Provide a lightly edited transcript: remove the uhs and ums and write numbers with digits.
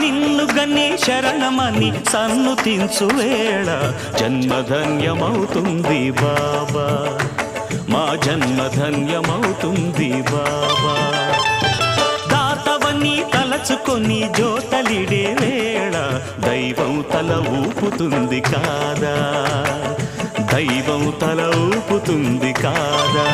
నిన్ను గన్ని శరణమని సన్నుతించు వేళ జన్మధన్యమవుతుంది బాబా, మా జన్మధన్యమవుతుంది బాబా. దాతవని తలచుకొని జోతలిడే వేళ దైవం తల ఊపుతుంది కాదా, దైవం తల ఊపుతుంది కాదా.